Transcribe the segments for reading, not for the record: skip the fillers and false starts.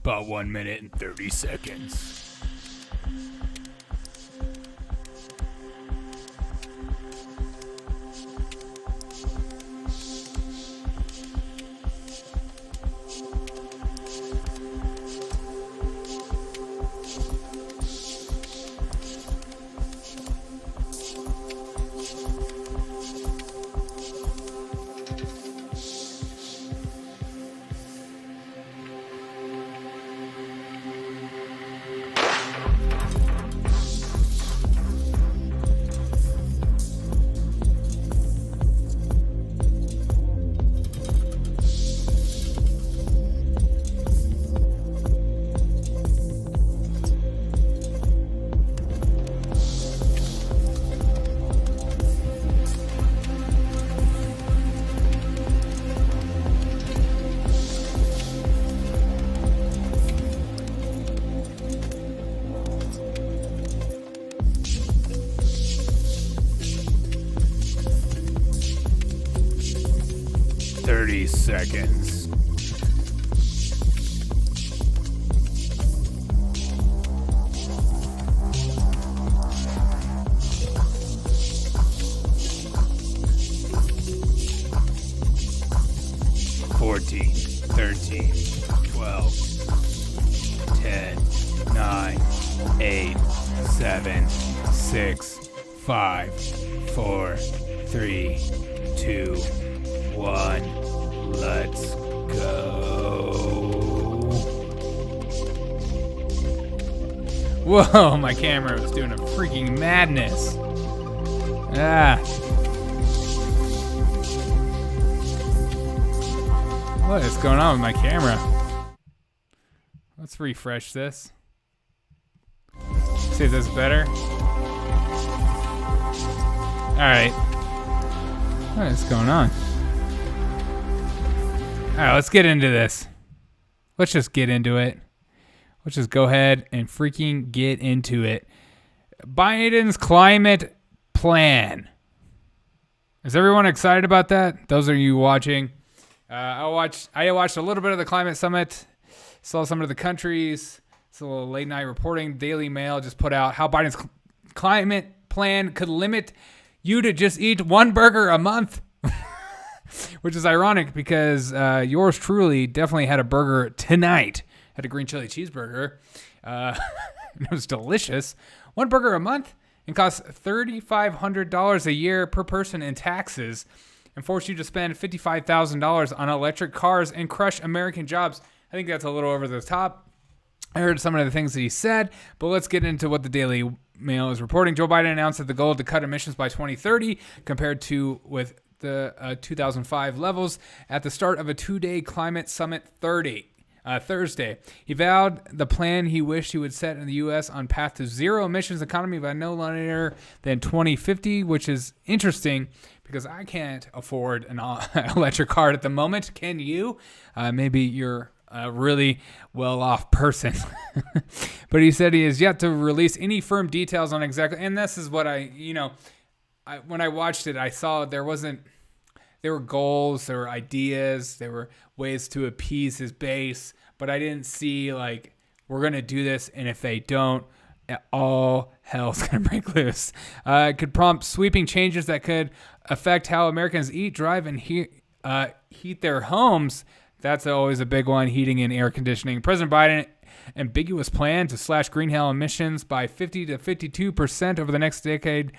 About 1 minute and 30 seconds. Seconds. Fourteen, 13, 12, 10, 9, 8, 7, 6, 5, 4, 3, 2, 1. Let's go. Whoa, my camera was doing a freaking madness. What is going on with my camera? Let's refresh this. See if this is better. Alright. What is going on? Alright, let's get into this. Let's just get into it. Let's just go ahead and freaking get into it. Biden's climate plan. Is everyone excited about that? Those of you watching. I watched a little bit of the climate summit. Saw some of the countries. It's a little late night reporting. Daily Mail just put out how Biden's climate plan could limit you to just eat one burger a month. Which is ironic because yours truly definitely had a burger tonight. Had a green chili cheeseburger. It was delicious. One burger a month and costs $3,500 a year per person in taxes and force you to spend $55,000 on electric cars and crush American jobs. I think that's a little over the top. I heard some of the things that he said, but let's get into what the Daily Mail is reporting. Joe Biden announced that the goal to cut emissions by 2030 compared to with the 2005 levels at the start of a two-day climate summit Thursday. He vowed the plan he wished he would set in the U.S. on path to zero emissions economy by no later than 2050, which is interesting because I can't afford an electric car at the moment. Can you? Maybe you're a really well-off person. But he said he has yet to release any firm details on exactly, and this is what when I watched it, I saw there were goals, there were ideas, there were ways to appease his base, but I didn't see like, we're going to do this, and if they don't, all hell's going to break loose. It could prompt sweeping changes that could affect how Americans eat, drive, and heat their homes. That's always a big one, heating and air conditioning. President Biden ambiguous plan to slash greenhouse emissions by 50 to 52% over the next decade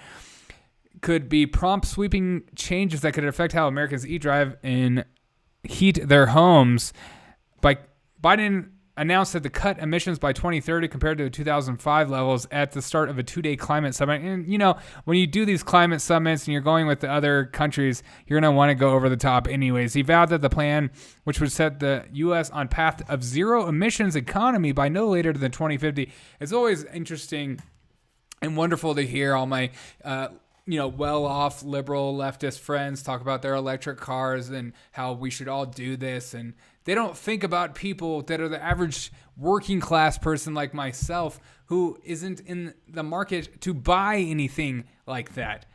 could be prompt sweeping changes that could affect how Americans eat, drive, and heat their homes. Biden announced that the cut emissions by 2030 compared to the 2005 levels at the start of a two-day climate summit. And, when you do these climate summits and you're going with the other countries, you're going to want to go over the top anyways. He vowed that the plan, which would set the U.S. on path of zero emissions economy by no later than 2050. It's always interesting and wonderful to hear all my well-off liberal leftist friends talk about their electric cars and how we should all do this. And they don't think about people that are the average working class person like myself who isn't in the market to buy anything like that.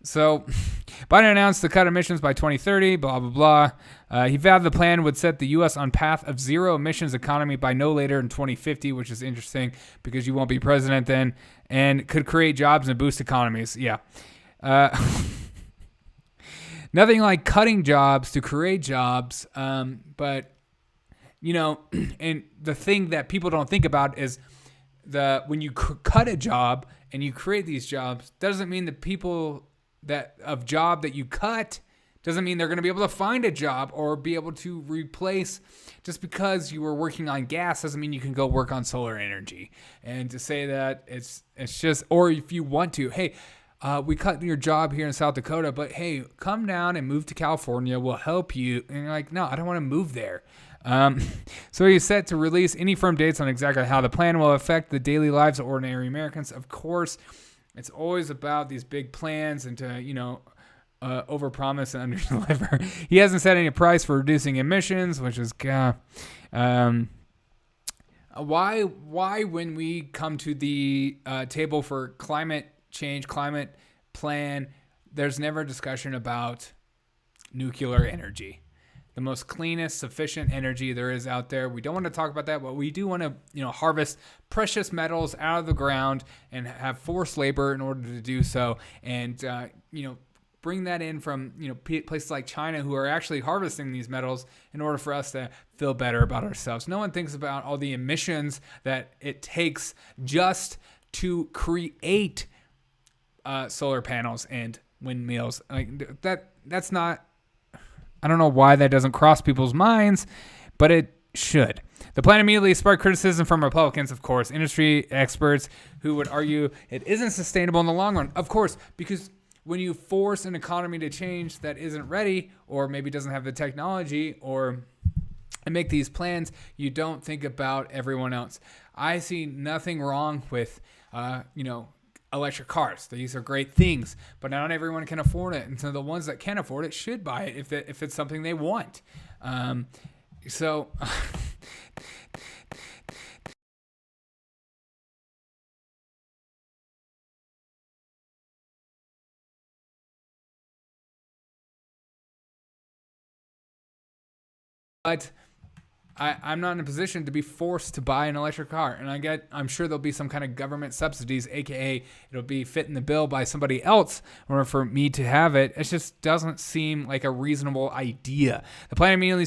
So Biden announced to cut emissions by 2030, blah, blah, blah. He vowed the plan would set the U.S. on path of zero emissions economy by no later than 2050, which is interesting because you won't be president then, and could create jobs and boost economies. Yeah. Nothing like cutting jobs to create jobs, but, and the thing that people don't think about is when you cut a job and you create these jobs, doesn't mean the people that you cut doesn't mean they're going to be able to find a job or be able to replace. Just because you were working on gas doesn't mean you can go work on solar energy. And to say that it's just, or if you want to, hey, we cut your job here in South Dakota, but hey, come down and move to California. We'll help you. And you're like, no, I don't want to move there. So he's set to release any firm dates on exactly how the plan will affect the daily lives of ordinary Americans. Of course, it's always about these big plans and to, overpromise and underdeliver. He hasn't set any price for reducing emissions, which is why when we come to the table for climate change, climate plan, there's never a discussion about nuclear energy. The most cleanest, sufficient energy there is out there. We don't want to talk about that, but we do want to, harvest precious metals out of the ground and have forced labor in order to do so. And, bring that in from, places like China who are actually harvesting these metals in order for us to feel better about ourselves. No one thinks about all the emissions that it takes just to create solar panels and windmills. Like that's not, I don't know why that doesn't cross people's minds, but it should. The plan immediately sparked criticism from Republicans, of course, industry experts who would argue it isn't sustainable in the long run. Of course, because when you force an economy to change that isn't ready or maybe doesn't have the technology and make these plans, you don't think about everyone else. I see nothing wrong with, electric cars. These are great things, but not everyone can afford it. And so the ones that can afford it should buy it if it's something they want. So but I'm not in a position to be forced to buy an electric car. And I'm sure there'll be some kind of government subsidies, aka it'll be fit in the bill by somebody else in order for me to have it. It just doesn't seem like a reasonable idea. The plan immediately,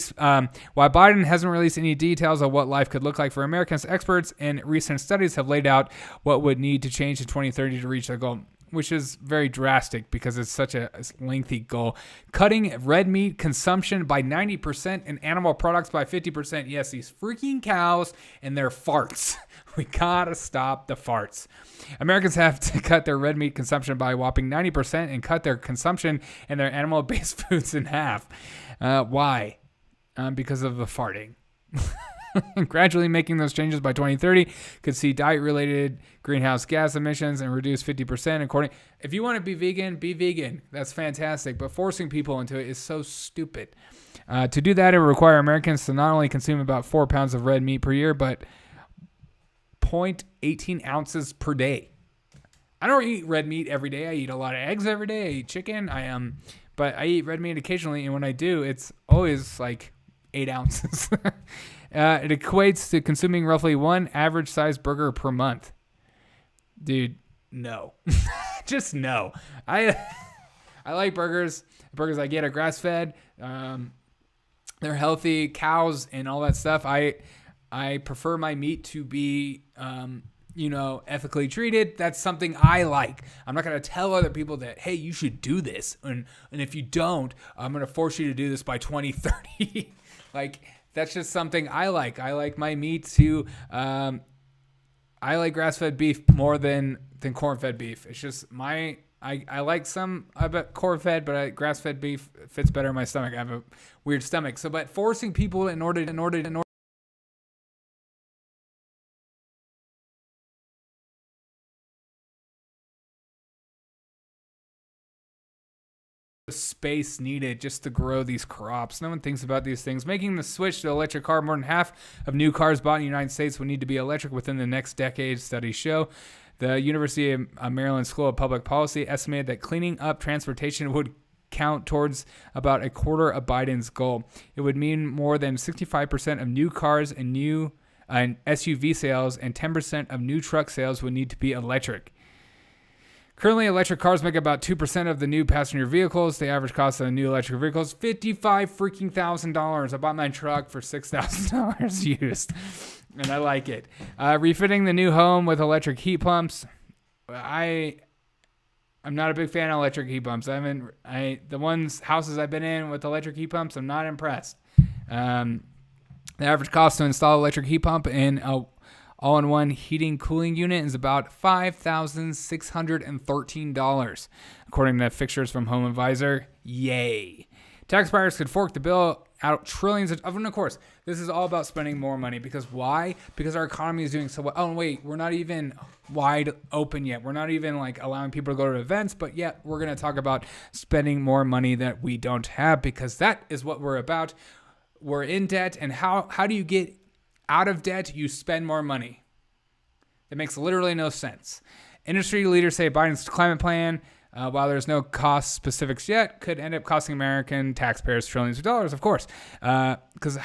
while Biden hasn't released any details of what life could look like for Americans, experts in recent studies have laid out what would need to change in 2030 to reach the goal, which is very drastic because it's such a lengthy goal. Cutting red meat consumption by 90% and animal products by 50%. Yes, these freaking cows and their farts. We gotta stop the farts. Americans have to cut their red meat consumption by a whopping 90% and cut their consumption and their animal-based foods in half. Why? Because of the farting. Gradually making those changes by 2030 could see diet-related greenhouse gas emissions and reduce 50% If you want to be vegan, be vegan. That's fantastic. But forcing people into it is so stupid. To do that, it would require Americans to not only consume about 4 pounds of red meat per year, but 0.18 ounces per day. I don't eat red meat every day. I eat a lot of eggs every day. I eat chicken. But I eat red meat occasionally, and when I do, it's always like 8 ounces. It equates to consuming roughly one average-sized burger per month. Dude, no. Just no. I like burgers. The burgers I get are grass-fed. They're healthy, cows and all that stuff. I prefer my meat to be, ethically treated. That's something I like. I'm not going to tell other people that, hey, you should do this. And if you don't, I'm going to force you to do this by 2030. That's just something I like. I like my meat to, I like grass-fed beef more than corn-fed beef. It's just I like some corn-fed, but grass-fed beef fits better in my stomach. I have a weird stomach. But forcing people in order space needed just to grow these crops. No one thinks about these things. Making the switch to electric car, more than half of new cars bought in the United States will need to be electric within the next decade, studies show. The University of Maryland School of Public Policy estimated that cleaning up transportation would count towards about a quarter of Biden's goal. It would mean more than 65% of new cars and SUV sales and 10% of new truck sales would need to be electric. Currently, electric cars make about 2% of the new passenger vehicles. The average cost of a new electric vehicle is $55,000. I bought my truck for $6,000 used, and I like it. Refitting the new home with electric heat pumps. I'm not a big fan of electric heat pumps. The houses I've been in with electric heat pumps, I'm not impressed. The average cost to install electric heat pump in a all-in-one heating cooling unit is about $5,613, according to fixtures from Home Advisor. Yay! Taxpayers could fork the bill out trillions of, and of course, this is all about spending more money. Because why? Because our economy is doing so well. Oh, wait, we're not even wide open yet. We're not even allowing people to go to events, but yet we're going to talk about spending more money that we don't have, because that is what we're about. We're in debt, and how do you get out of debt? You spend more money. It makes literally no sense. Industry leaders say Biden's climate plan, while there's no cost specifics yet, could end up costing American taxpayers trillions of dollars, of course. Because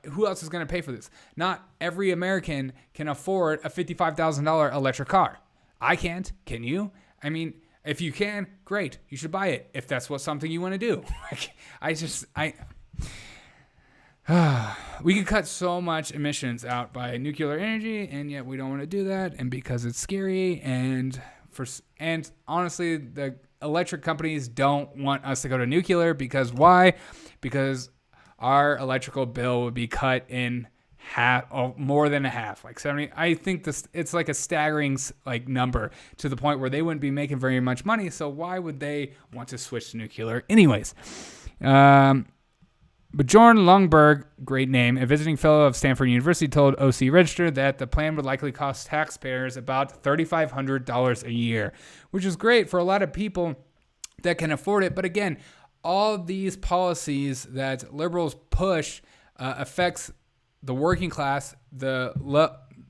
who else is going to pay for this? Not every American can afford a $55,000 electric car. I can't. Can you? I mean, if you can, great. You should buy it if that's something you want to do. We could cut so much emissions out by nuclear energy, and yet we don't want to do that. And because it's scary, and honestly, the electric companies don't want us to go to nuclear. Because why? Because our electrical bill would be cut in half, or more than a half, like 70. I think it's like a staggering number, to the point where they wouldn't be making very much money. So why would they want to switch to nuclear? Anyways, Bjorn Lundberg, great name, a visiting fellow of Stanford University, told OC Register that the plan would likely cost taxpayers about $3,500 a year, which is great for a lot of people that can afford it. But again, all these policies that liberals push affects the working class, the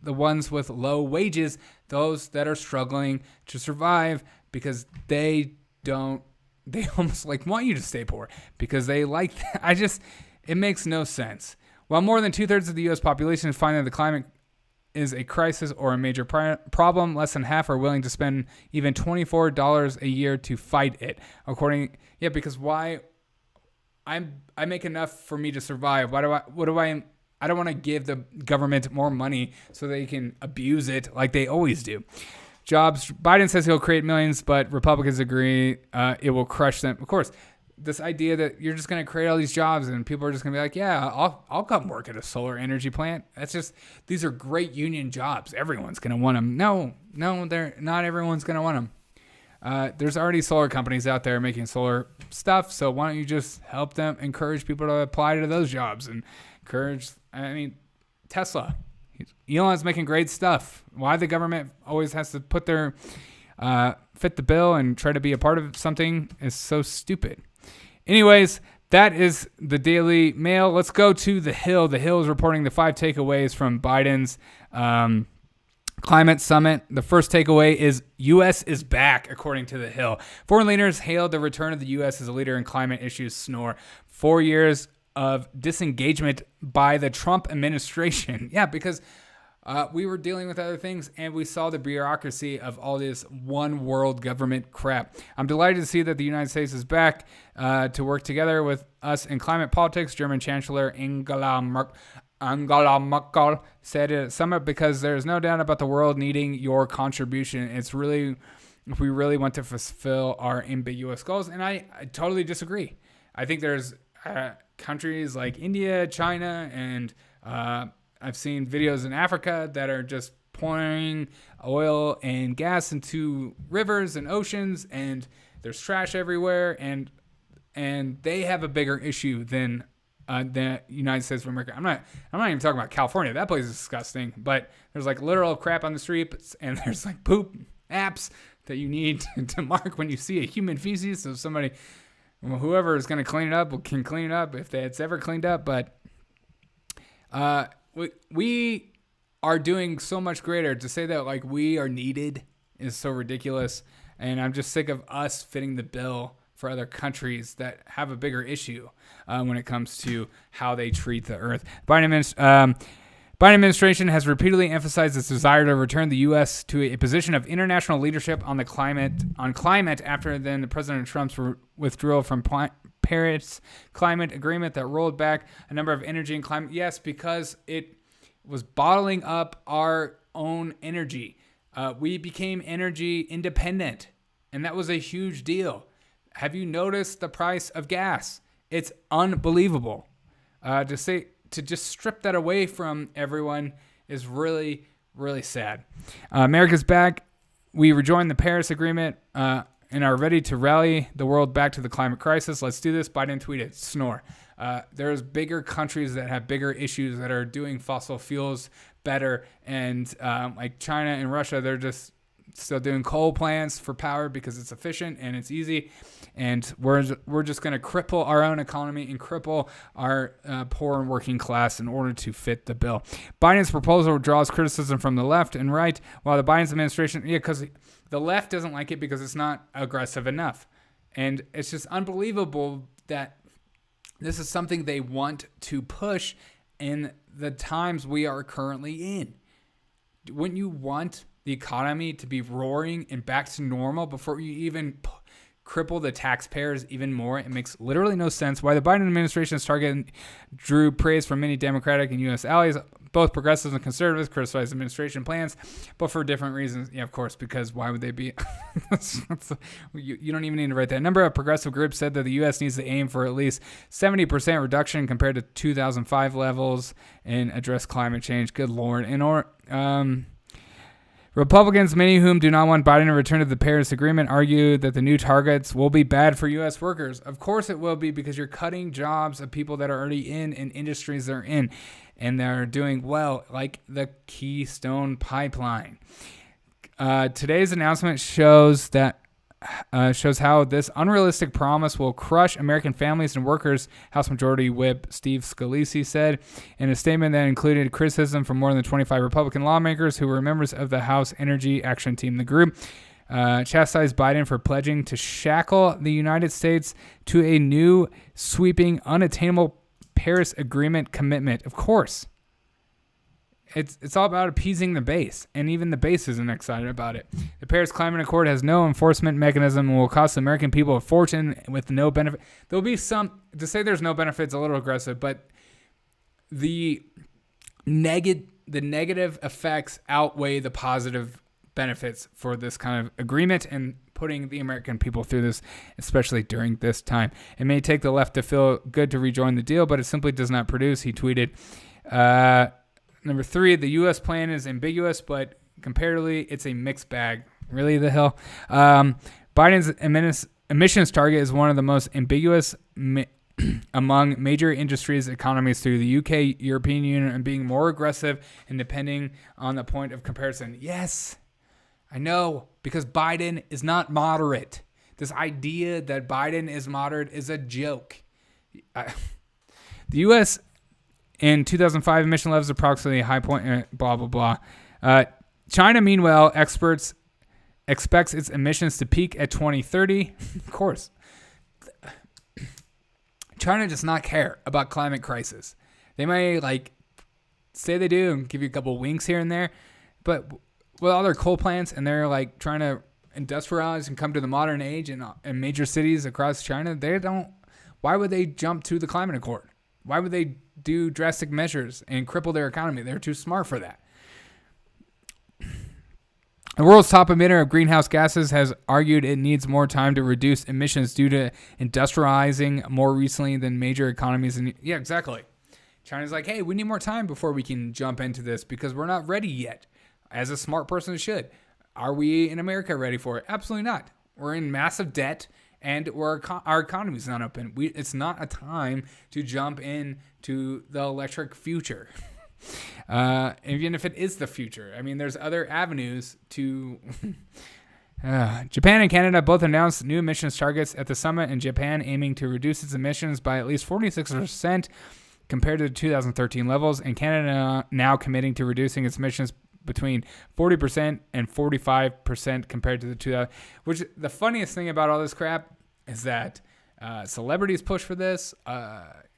ones with low wages, those that are struggling to survive, because they almost want you to stay poor, because they like that. It makes no sense. While more than 2/3 of the U.S. population find that the climate is a crisis or a major problem, less than half are willing to spend even $24 a year to fight it. Because why? I make enough for me to survive. I don't want to give the government more money so they can abuse it like they always do. Jobs. Biden says he'll create millions, but Republicans agree it will crush them. Of course, this idea that you're just going to create all these jobs and people are just going to be like, yeah, I'll come work at a solar energy plant. These are great union jobs. Everyone's going to want them. No, not everyone's going to want them. There's already solar companies out there making solar stuff, so why don't you just help them, encourage people to apply to those jobs, and Tesla. Elon's making great stuff. Why the government always has to put their fit the bill and try to be a part of something is so stupid. Anyways, that is the Daily Mail. Let's go to The Hill. The Hill is reporting the 5 takeaways from Biden's climate summit. The first takeaway is U.S. is back, according to The Hill. Foreign leaders hailed the return of the U.S. as a leader in climate issues. Snore. 4 years of disengagement by the Trump administration. Yeah, because we were dealing with other things, and we saw the bureaucracy of all this one world government crap. I'm delighted to see that the United States is back to work together with us in climate politics. German Chancellor Angela Merkel said at a summit, because there's no doubt about the world needing your contribution. If we really want to fulfill our ambiguous goals. And I totally disagree. I think there's countries like India, China, and I've seen videos in Africa that are just pouring oil and gas into rivers and oceans, and there's trash everywhere, and they have a bigger issue than the United States of America. I'm not even talking about California. That place is disgusting. But there's literal crap on the streets, and there's poop apps that you need to mark when you see a human feces. So whoever is going to clean it up can clean it up if it's ever cleaned up. But we are doing so much greater. To say that like we are needed is so ridiculous. And I'm just sick of us fitting the bill for other countries that have a bigger issue when it comes to how they treat the earth. Biden administration has repeatedly emphasized its desire to return the U.S. to a position of international leadership on climate after then the President Trump's withdrawal from Paris climate agreement that rolled back a number of energy and climate. Yes, because it was bottling up our own energy. We became energy independent, and that was a huge deal. Have you noticed the price of gas? It's unbelievable. To just strip that away from everyone is really, really sad. America's back. We rejoined the Paris Agreement and are ready to rally the world back to the climate crisis. Let's do this. Biden tweeted, snore. There's bigger countries that have bigger issues that are doing fossil fuels better. And like China and Russia, they're just still doing coal plants for power because it's efficient and it's easy. And we're just going to cripple our own economy and cripple our poor and working class in order to fit the bill. Biden's proposal draws criticism from the left and right, while the Biden's administration, because the left doesn't like it because it's not aggressive enough. And it's just unbelievable that this is something they want to push in the times we are currently in. Wouldn't you want the economy to be roaring and back to normal before you even cripple the taxpayers even more? It makes literally no sense why the Biden administration's target drew praise from many Democratic and U.S. allies. Both progressives and conservatives criticized administration plans, but for different reasons. Yeah, of course, because why would they be? You don't even need to write that. A number of progressive groups said that the U.S. needs to aim for at least 70% reduction compared to 2005 levels and address climate change. Good Lord. Republicans, many of whom do not want Biden to return to the Paris Agreement, argue that the new targets will be bad for U.S. workers. Of course it will be, because you're cutting jobs of people that are already in industries they're in, and they're doing well, like the Keystone Pipeline. Today's announcement shows how this unrealistic promise will crush American families and workers, House Majority Whip Steve Scalise said in a statement that included criticism from more than 25 Republican lawmakers who were members of the House Energy Action Team. The group chastised Biden for pledging to shackle the United States to a new, sweeping, unattainable Paris Agreement commitment. Of course. It's all about appeasing the base, and even the base isn't excited about it. The Paris Climate Accord has no enforcement mechanism and will cost the American people a fortune with no benefit. There'll be some, to say there's no benefits, a little aggressive, but the negative effects outweigh the positive benefits for this kind of agreement and putting the American people through this, especially during this time. It may take the left to feel good to rejoin the deal, but it simply does not produce, he tweeted. Number 3, the U.S. plan is ambiguous, but comparatively, it's a mixed bag. Really, the hell? Biden's emissions target is one of the most ambiguous among major industries economies through the UK, European Union, and being more aggressive and depending on the point of comparison. Yes, I know, because Biden is not moderate. This idea that Biden is moderate is a joke. The U.S. in 2005, emission levels approximately a high point, blah, blah, blah. China, meanwhile, experts expects its emissions to peak at 2030. Of course. China does not care about climate crisis. They may say they do and give you a couple winks here and there, but with all their coal plants and they're trying to industrialize and come to the modern age in major cities across China, they don't. Why would they jump to the climate accord? Why would they do drastic measures and cripple their economy? They're too smart for that. The world's top emitter of greenhouse gases has argued it needs more time to reduce emissions due to industrializing more recently than major economies. Yeah, exactly. China's like, hey, we need more time before we can jump into this because we're not ready yet, as a smart person should. Are we in America ready for it? Absolutely not. We're in massive debt. And our economy is not open. It's not a time to jump into the electric future. Even if it is the future. I mean, there's other avenues to... Japan and Canada both announced new emissions targets at the summit, and Japan aiming to reduce its emissions by at least 46% compared to the 2013 levels, and Canada now committing to reducing its emissions between 40% and 45% compared to the 2000. Which the funniest thing about all this crap is that celebrities push for this,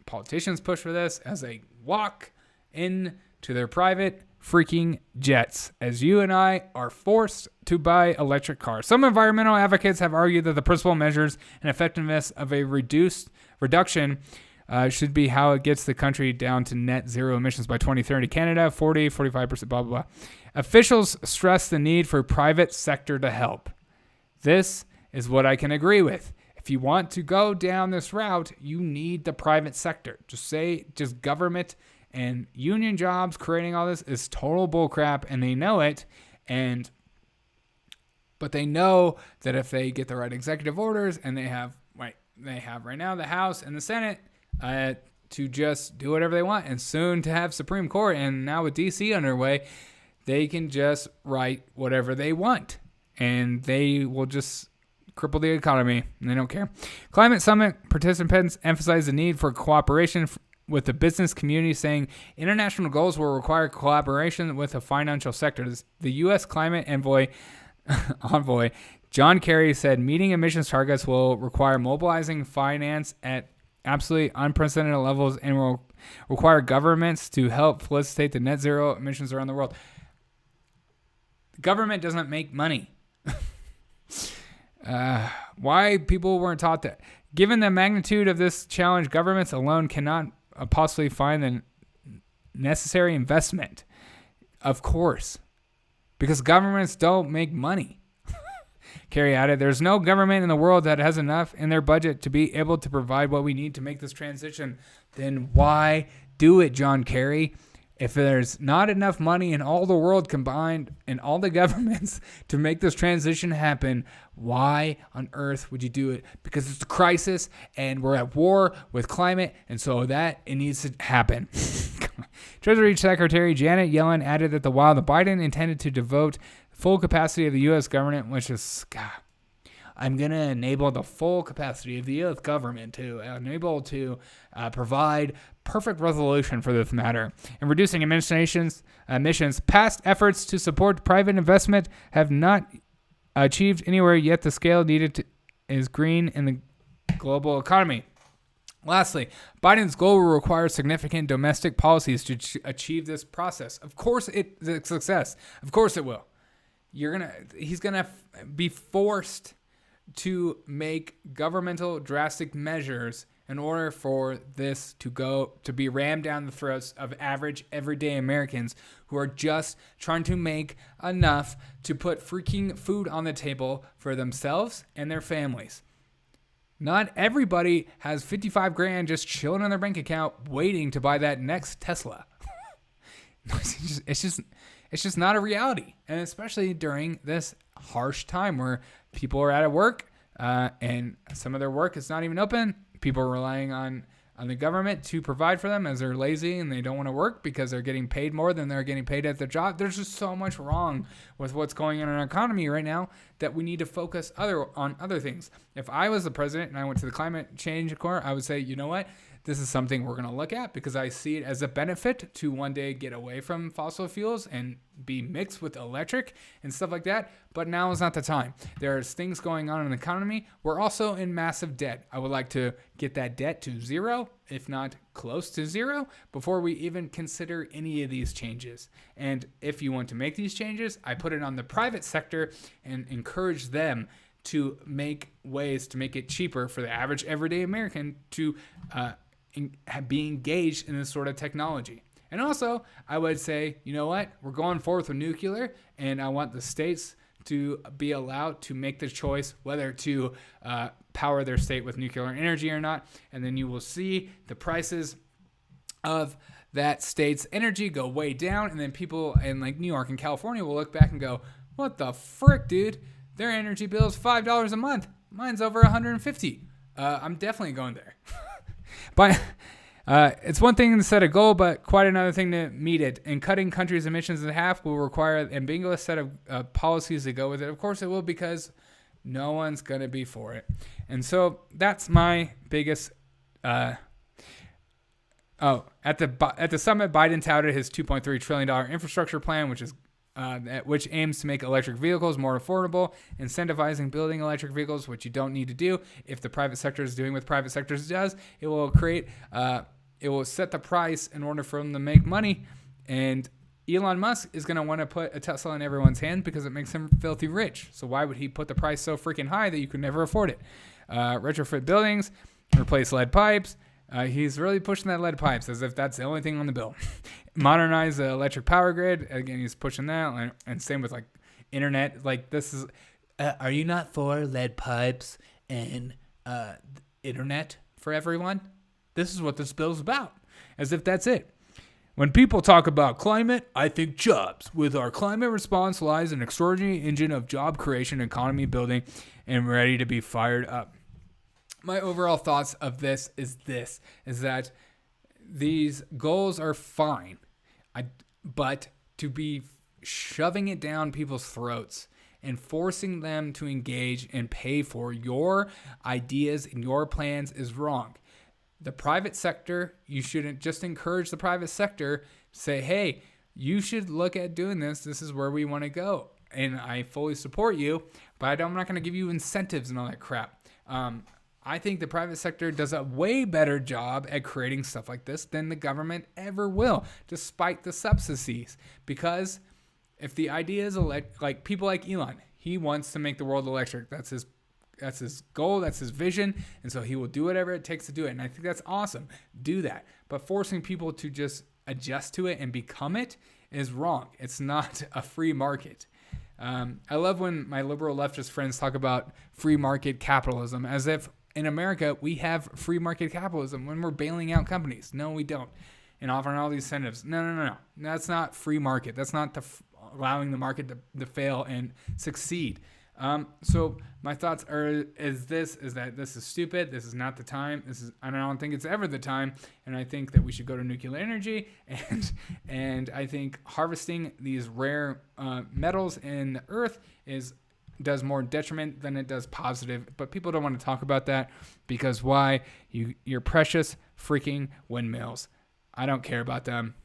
politicians push for this as they walk into their private freaking jets, as you and I are forced to buy electric cars. Some environmental advocates have argued that the principal measures and effectiveness of a reduction should be how it gets the country down to net zero emissions by 2030. Canada, 45%, blah, blah, blah. Officials stress the need for private sector to help. This is what I can agree with. If you want to go down this route, you need the private sector. Just government and union jobs creating all this is total bullcrap, and they know it. But they know that if they get the right executive orders, and they have right now the House and the Senate to just do whatever they want, and soon to have Supreme Court, and now with DC underway, they can just write whatever they want, and they will just cripple the economy, and they don't care. Climate Summit participants emphasize the need for cooperation with the business community, saying international goals will require collaboration with the financial sector. The U.S. climate envoy John Kerry said meeting emissions targets will require mobilizing finance at absolutely unprecedented levels and will require governments to help facilitate the net zero emissions around the world. The government doesn't make money. Why people weren't taught that? Given the magnitude of this challenge, governments alone cannot possibly find the necessary investment. Of course, because governments don't make money. Kerry added, there's no government in the world that has enough in their budget to be able to provide what we need to make this transition. Then why do it, John Kerry? If there's not enough money in all the world combined and all the governments to make this transition happen, why on earth would you do it? Because it's a crisis and we're at war with climate, and so that it needs to happen. Treasury Secretary Janet Yellen added that while the Biden intended to devote full capacity of the U.S. government, which is, God, I'm going to enable the full capacity of the U.S. government to enable to provide perfect resolution for this matter. In reducing emissions, past efforts to support private investment have not achieved anywhere yet the scale needed is green in the global economy. Lastly, Biden's goal will require significant domestic policies to achieve this process. Of course, the success. Of course, it will. He's gonna be forced to make governmental drastic measures in order for this to be rammed down the throats of average everyday Americans who are just trying to make enough to put freaking food on the table for themselves and their families. Not everybody has 55 grand just chilling in their bank account waiting to buy that next Tesla. It's just not a reality. And especially during this harsh time where people are out of work and some of their work is not even open. People are relying on the government to provide for them as they're lazy and they don't want to work because they're getting paid more than they're getting paid at their job. There's just so much wrong with what's going on in our economy right now that we need to focus on other things. If I was the president and I went to the climate change corner, I would say, you know what? This is something we're going to look at because I see it as a benefit to one day get away from fossil fuels and be mixed with electric and stuff like that. But now is not the time. There's things going on in the economy. We're also in massive debt. I would like to get that debt to zero, if not close to zero, before we even consider any of these changes. And if you want to make these changes, I put it on the private sector and encourage them to make ways to make it cheaper for the average everyday American to be engaged in this sort of technology. And also, I would say, you know what? We're going forth with nuclear, and I want the states to be allowed to make the choice whether to power their state with nuclear energy or not. And then you will see the prices of that state's energy go way down. And then people in like New York and California will look back and go, what the frick, dude? Their energy bill is $5 a month. Mine's over $150. I'm definitely going there. But it's one thing to set a goal, but quite another thing to meet it. And cutting countries' emissions in half will require an ambiguous set of policies to go with it. Of course it will, because no one's going to be for it. And so that's my biggest At the summit, Biden touted his $2.3 trillion infrastructure plan, which aims to make electric vehicles more affordable, incentivizing building electric vehicles, which you don't need to do. If the private sector is doing what the private sector does, it will set the price in order for them to make money. And Elon Musk is going to want to put a Tesla in everyone's hand because it makes him filthy rich. So why would he put the price so freaking high that you could never afford it? Retrofit buildings, replace lead pipes. He's really pushing that lead pipes as if that's the only thing on the bill. Modernize the electric power grid. Again, he's pushing that. And same with like internet. Like this is, are you not for lead pipes and internet for everyone? This is what this bill is about. As if that's it. When people talk about climate, I think jobs. With our climate response lies an extraordinary engine of job creation, economy building, and ready to be fired up. My overall thoughts of this is that these goals are fine, but to be shoving it down people's throats and forcing them to engage and pay for your ideas and your plans is wrong. The private sector, you shouldn't just encourage the private sector, say, hey, you should look at doing this. This is where we want to go. And I fully support you, but I'm not going to give you incentives and all that crap. I think the private sector does a way better job at creating stuff like this than the government ever will, despite the subsidies. Because if the idea is like people like Elon, he wants to make the world electric. That's his goal, that's his vision, and so he will do whatever it takes to do it. And I think that's awesome. Do that. But forcing people to just adjust to it and become it is wrong. It's not a free market. I love when my liberal leftist friends talk about free market capitalism as if in America we have free market capitalism when we're bailing out companies. No, we don't. And offering all these incentives. No. That's not free market. That's not allowing the market to fail and succeed. So my thoughts is that this is stupid. This is not the time. I don't think it's ever the time. And I think that we should go to nuclear energy. And I think harvesting these rare metals in the earth does more detriment than it does positive. But people don't want to talk about that because why? Your precious freaking windmills. I don't care about them.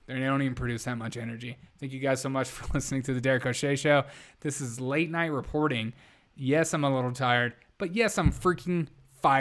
They don't even produce that much energy. Thank you guys so much for listening to the Derek O'Shea Show. This is late night reporting. Yes, I'm a little tired, but yes, I'm freaking